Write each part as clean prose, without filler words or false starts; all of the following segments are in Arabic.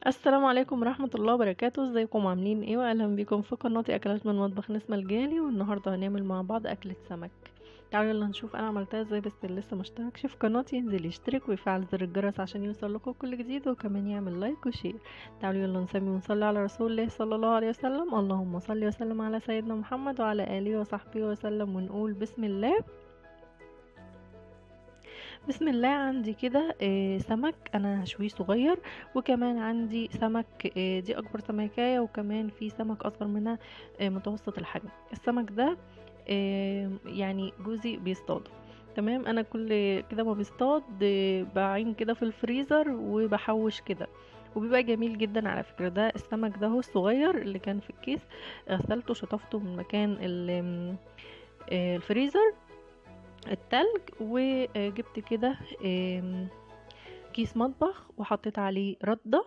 السلام عليكم ورحمة الله وبركاته. ازيكم عاملين ايه؟ واهلا بكم في قناتي اكلات من مطبخ نسمة الجالي. والنهارده هنعمل مع بعض اكلة سمك. تعالوا يلا نشوف انا عملتها ازاي. بس اللي لسه مشتركش في قناتي ينزل يشترك ويفعل زر الجرس عشان يوصل لكم كل جديد، وكمان يعمل لايك وشير. تعالوا يلا نسمي ونصلي على رسول الله صلى الله عليه وسلم. اللهم صل وسلم على سيدنا محمد وعلى اله وصحبه وسلم، ونقول بسم الله. بسم الله. عندي كده سمك انا هشويه صغير، وكمان عندي سمك دي اكبر سمكايه، وكمان في سمك اصغر منها متوسط الحجم. السمك ده يعني جوزي بيصطاده. تمام. انا كل كده ما بيصطاد بعين كده في الفريزر وبحوش كده، وبيبقى جميل جدا على فكرة. ده السمك ده هو الصغير اللي كان في الكيس، غسلته شطفته من مكان الفريزر التلج، وجبت كده كيس مطبخ وحطيت عليه ردة،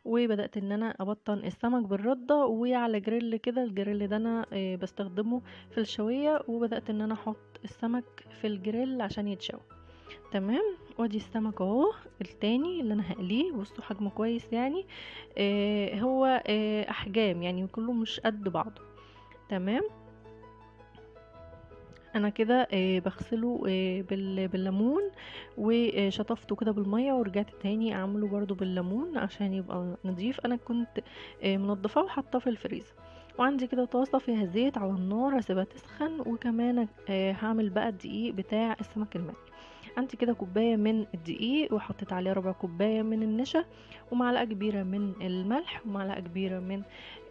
وبدأت ان انا ابطن السمك بالردة وعلى جريل كده. الجريل ده انا بستخدمه في الشوية، وبدأت ان انا احط السمك في الجريل عشان يتشوي. تمام. وادي السمك اهو التاني اللي انا هقليه. بصوا حجمه كويس يعني. هو احجام يعني كله مش قد بعضه. تمام. انا كده بغسله بالليمون، وشطفته كده بالميه، ورجعت تاني اعمله برضو بالليمون عشان يبقى نضيف. انا كنت منضفاه وحطاه في الفريزر. وعندي كده طاسه فيها زيت على النار هسيبها تسخن، وكمان هعمل بقى الدقيق بتاع السمك المقلي. عندي كده كوبايه من الدقيق، وحطيت عليه ربع كوبايه من النشا، ومعلقه كبيره من الملح، ومعلقه كبيره من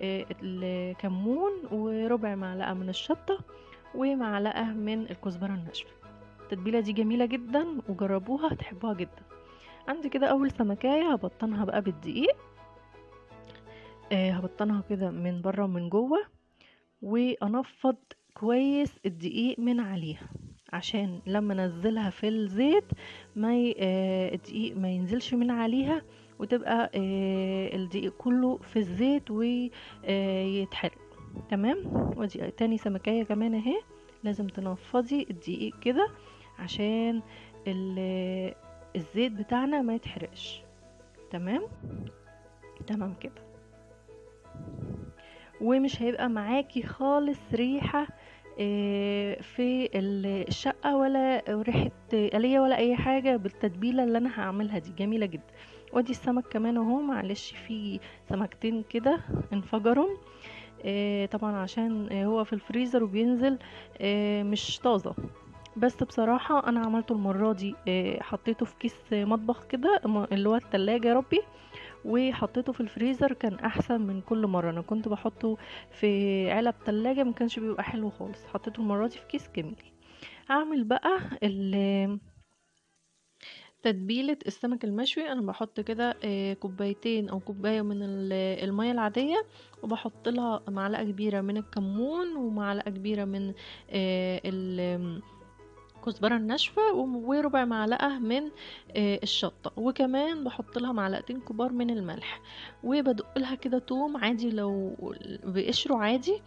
الكمون، وربع معلقه من الشطه، ومعلقة من الكزبرة الناشفة. التتبيلة دي جميلة جدا وجربوها هتحبوها جدا. عندي كده اول سمكاية هبطنها بقى بالدقيق. هبطنها كده من بره ومن جوه، وانفض كويس الدقيق من عليها عشان لما انزلها في الزيت ما الدقيق ما ينزلش من عليها، وتبقى الدقيق كله في الزيت ويتحرق. تمام. ودي تاني سمكية كمان اهي. لازم تنفضي الدقيق كده عشان الزيت بتاعنا ما يتحرقش. تمام. تمام كده. ومش هيبقى معاكي خالص ريحة في الشقة، ولا ريحة آلية ولا اي حاجة بالتتبيلة اللي انا هعملها دي. جميلة جدا. ودي السمك كمان اهو. معلش في سمكتين كده انفجروا طبعا عشان هو في الفريزر وبينزل مش طازة. بس بصراحة انا عملته المرة دي حطيته في كيس مطبخ كده اللي هو التلاجة يا ربي، وحطيته في الفريزر. كان احسن من كل مرة انا كنت بحطه في علب تلاجة، ما كانش بيبقى حلو خالص. حطيته المرة دي في كيس جميل. هعمل بقى تتبيلة السمك المشوي. انا بحط كده كوبايتين او كوباية من المية العادية، وبحط لها معلقة كبيرة من الكمون، ومعلقة كبيرة من الكزبرة الناشفة، وربع معلقة من الشطة، وكمان بحط لها معلقتين كبار من الملح، وبدق لها كده توم عادي لو بقشره عادي،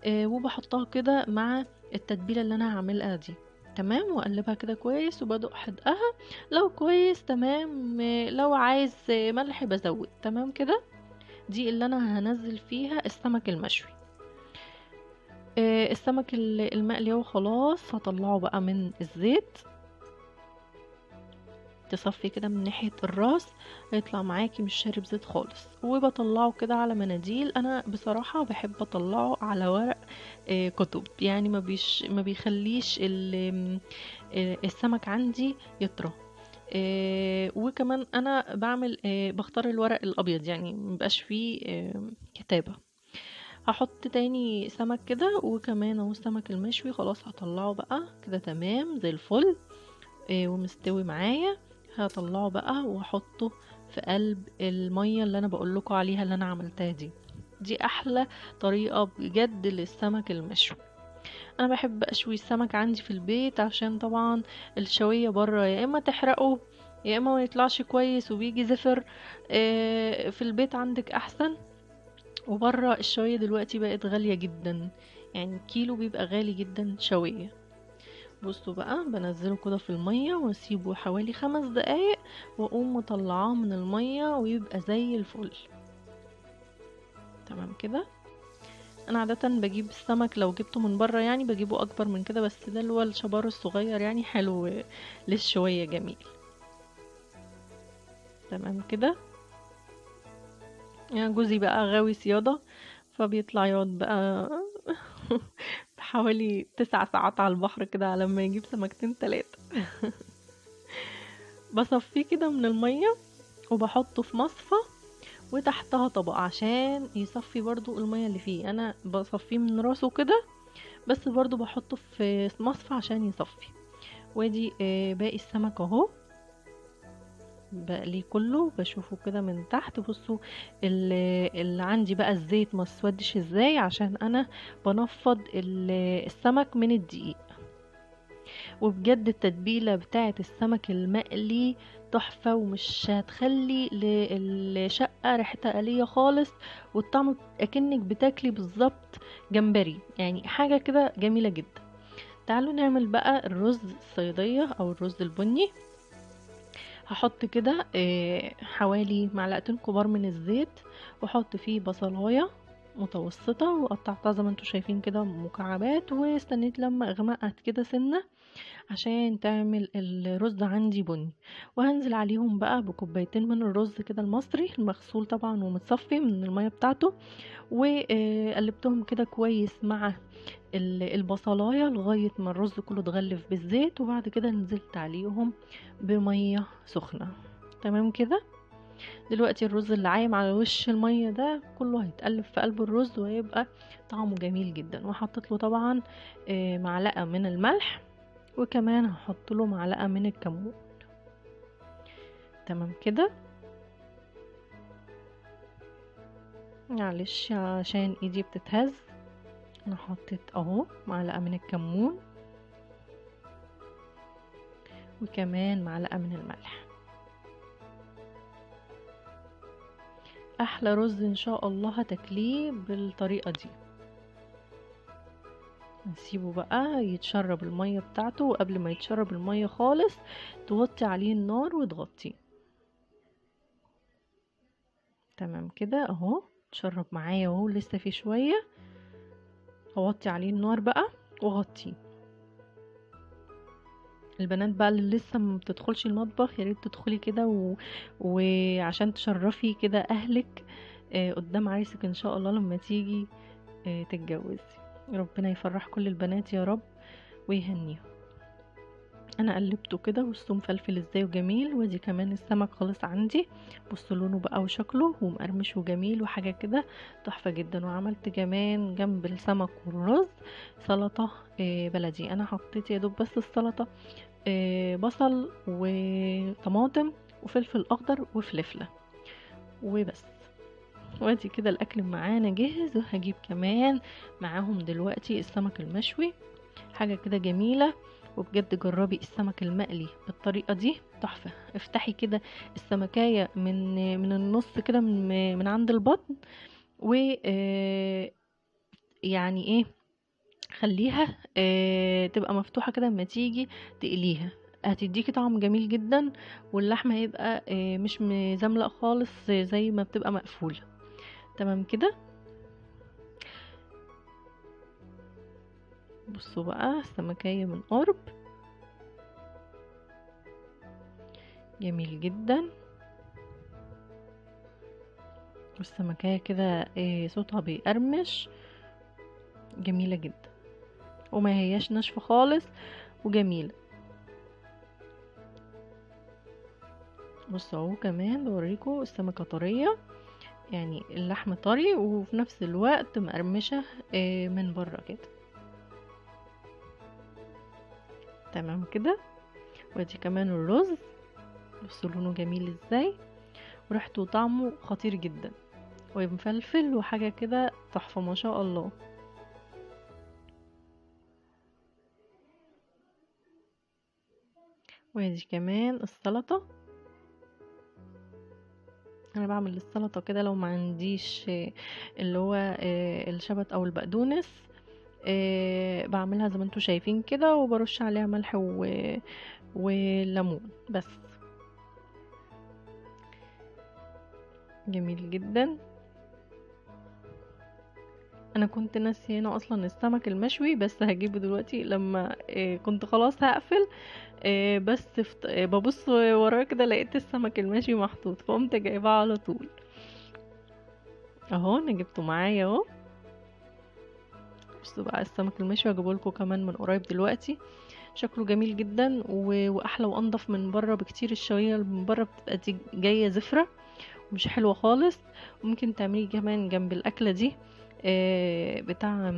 وبحطها كده مع التتبيلة اللي انا هعملها دي. تمام. واقلبها كده كويس وبدق حدقها. لو كويس تمام، لو عايز ملح بزود. تمام كده. دي اللي انا هنزل فيها السمك المشوي. السمك المقلي اهو خلاص. هطلعه بقى من الزيت، تصفي كده من ناحية الراس، هيطلع معاكي مش شارب زيت خالص. وبطلعه كده على مناديل. انا بصراحة بحب اطلعه على ورق كتب، يعني ما بيخليش السمك عندي يطرى. وكمان انا بعمل بختار الورق الابيض، يعني مبقاش فيه كتابة. هحط تاني سمك كده، وكمان اهو السمك المشوي خلاص هطلعه بقى كده تمام زي الفل ومستوي معايا. هطلعه بقى واحطه في قلب المية اللي انا بقولكوا عليها اللي انا عملتها دي احلى طريقة بجد للسمك المشوي. انا بحب اشوي السمك عندي في البيت، عشان طبعا الشوية بره يا اما تحرقه يا اما ما يطلعش كويس وبيجي زفر. في البيت عندك احسن. وبره الشوية دلوقتي بقت غالية جدا، يعني كيلو بيبقى غالي جدا شوية. بصوا بقى بنزله كده في المية واسيبه حوالي 5 دقايق، واقوم مطلعاه من المية ويبقى زي الفل. تمام كده. انا عادة بجيب السمك لو جبته من بره يعني بجيبه اكبر من كده، بس ده اللي هو الشبار الصغير يعني حلو للشوية، جميل. تمام كده. يعني جوزي بقى غاوي صيادة، فبيطلع يقعد بقى بحوالي 9 ساعات على البحر كده على ما يجيب سمكتين 3. بصفيه كده من المية وبحطه في مصفى وتحتها طبق عشان يصفي برضو المية اللي فيه. انا بصفيه من راسه كده، بس برضو بحطه في مصفى عشان يصفي. وادي باقي السمك اهو بقليه كله، بشوفه كده من تحت. بصوا اللي عندي بقى الزيت ما اسودش ازاي، عشان انا بنفض السمك من الدقيق. وبجد التتبيلة بتاعة السمك المقلي تحفة، ومش هتخلي الشقة ريحتها آلية خالص، والطعم اكنك بتاكلي بالظبط جمبري، يعني حاجة كده جميلة جدا. تعالوا نعمل بقى الرز الصيادية او الرز البني. هحط كده حوالي معلقتين كبار من الزيت، واحط فيه بصلايه متوسطة وقطعتها زي ما انتوا شايفين كده مكعبات، واستنيت لما اغمقت كده سنة عشان تعمل الرز عندي بني. وهنزل عليهم بقى بكوبايتين من الرز كده المصري المغسول طبعا ومتصفي من المية بتاعته، وقلبتهم كده كويس مع البصلايه لغايه ما الرز كله اتغلف بالزيت، وبعد كده نزلت عليهم بميه سخنه. تمام كده. دلوقتي الرز اللي عايم على وش الميه ده كله هيتقلب في قلب الرز وهيبقى طعمه جميل جدا. وحطيت له طبعا معلقه من الملح، وكمان هحط له معلقه من الكمون. تمام كده. معلش عشان ايدي بتتهز. انا حطيت اهو معلقه من الكمون، وكمان معلقه من الملح. احلى رز ان شاء الله هتاكليه بالطريقه دي. نسيبه بقى يتشرب الميه بتاعته، وقبل ما يتشرب الميه خالص توطي عليه النار وتغطيه. تمام كده اهو اتشرب معايا اهو، لسه في شويه. هوطي عليه النار بقى وغطيه. البنات بقى اللي لسه ما بتدخلش المطبخ يا ريت تدخلي كده وعشان تشرفي كده اهلك قدام عريسك ان شاء الله لما تيجي تتجوزي. ربنا يفرح كل البنات يا رب ويهنيهم. انا قلبته كده والثوم فلفل ازاي وجميل. ودي كمان السمك خلص عندي، بصوا لونه بقى وشكله ومقرمش وجميل وحاجه كده تحفه جدا. وعملت كمان جنب السمك والرز سلطه بلدي. انا حطيت يا دوب بس السلطه بصل وطماطم وفلفل اخضر وفلفله وبس. وادي كده الاكل معانا جاهز. وهجيب كمان معاهم دلوقتي السمك المشوي، حاجه كده جميله. وبجد جربي السمك المقلي بالطريقه دي تحفه. افتحي كده السمكايه من النص كده من عند البطن، و يعني ايه، خليها تبقى مفتوحه كده اما تيجي تقليها، هتديكي طعم جميل جدا. واللحمه هيبقى مش مزملق خالص زي ما بتبقى مقفوله. تمام كده. بصوا بقى السمكية من قرب جميل جدا. والسمكية كده صوتها بيقرمش، جميلة جدا وما هياش ناشفة خالص وجميلة. بصوا اهو كمان بوريكم السمكة طرية، يعني اللحم طري وفي نفس الوقت مقرمشة من بره كده. تمام كده. ودي كمان الرز، بصوا لونه جميل ازاي، وريحته وطعمه خطير جدا ومفلفل وحاجة كده تحفة ما شاء الله. وادي كمان السلطة. انا بعمل السلطة كده لو ما عنديش اللي هو الشبت او البقدونس، بعملها زي ما انتوا شايفين كده، وبرش عليها ملح وليمون بس. جميل جدا. انا كنت ناسيانه اصلا السمك المشوي، بس هجيبه دلوقتي لما كنت خلاص هقفل. بس ببص ورايا كده لقيت السمك المشوي محطوط، فقمت جايباه على طول. اهو انا جبته معايا اهو. بصوا بقى السمك المشوي هجيبهولكوا كمان من قريب دلوقتي. شكله جميل جدا واحلى وانضف من بره بكتير. الشويه اللي من بره بتبقى دي جايه زفره ومش حلوه خالص. ممكن تعمليه كمان جنب الاكله دي بتاع